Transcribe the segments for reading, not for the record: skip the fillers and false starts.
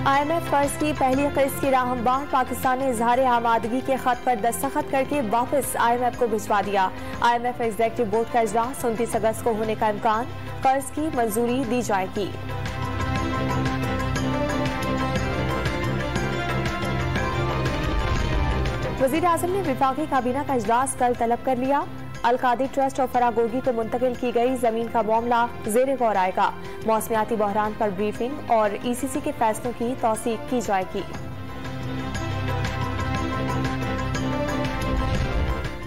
IMF कर्ज की पहली किस्त की राह हमवार, पाकिस्तान ने इजहार आमादगी के खत पर दस्तखत करके वापस IMF को भिजवा दिया। IMF एग्जीक्यूटिव बोर्ड का इजलास 29 अगस्त को होने का इम्कान, कर्ज की मंजूरी दी जाएगी। वजीर आजम ने विफाकी काबीना का इजलास कल तलब कर लिया। अलकादी ट्रस्ट और फरागोगी को मुंतकिल की गई जमीन का मामला जेर गौर आएगा। मौसमियाती बहरान पर ब्रीफिंग और ECC के फैसलों की तौसीक की जाएगी।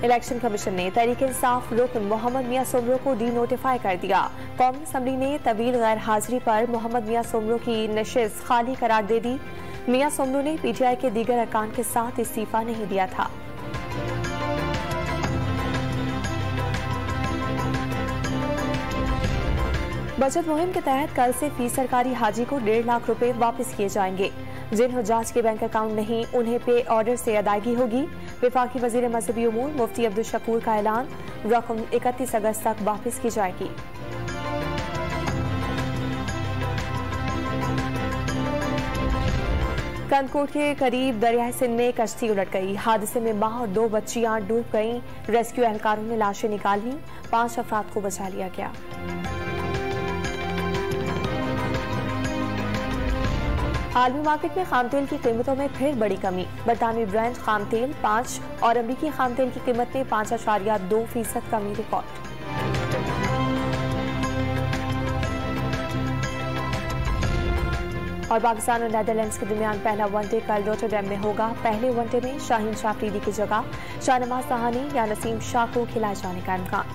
इलेक्शन कमीशन ने तहरीक इंसाफ रुकन मोहम्मद मियां सोमरो को डी नोटिफाई कर दिया। कौमी असम्बली ने तवील गैर हाजिरी पर मोहम्मद मियां सोमरो की नशिस्त खाली करार दे दी। मियां सोमरो ने PTI के दीगर अरकान के साथ इस्तीफा नहीं दिया था। बचत मुहिम के तहत कल से फी सरकारी हाजी को 1.5 लाख रुपए वापस किए जाएंगे। जिन हुज्जाज के बैंक अकाउंट नहीं, उन्हें पे ऑर्डर से अदायगी होगी। विफाकी वजीर मजहबी उमूर मुफ्ती अब्दुल शकूर का ऐलान, रकम 31 अगस्त तक वापस की जाएगी। कंदकोट के करीब दरियाए सिंध में कश्ती उलट गई। हादसे में मां और 2 बच्चियां डूब गईं। रेस्क्यू एहलकारों ने लाशें निकाल लीं। 5 अफराद को बचा लिया गया। आलमी मार्केट में खाम तेल की कीमतों में फिर बड़ी कमी। बरतानवी ब्रांड खाम तेल 5 और अमरीकी खाम तेल की कीमत में 5.2% कमी रिकॉर्ड। और पाकिस्तान और नेदरलैंड्स के दरमियान पहला वनडे कल रोटरडैम में होगा। पहले वनडे में शाहीन शाह अफरीदी की जगह शाहनवाज सहानी या नसीम शाह को खिलाए जाने का इम्कान।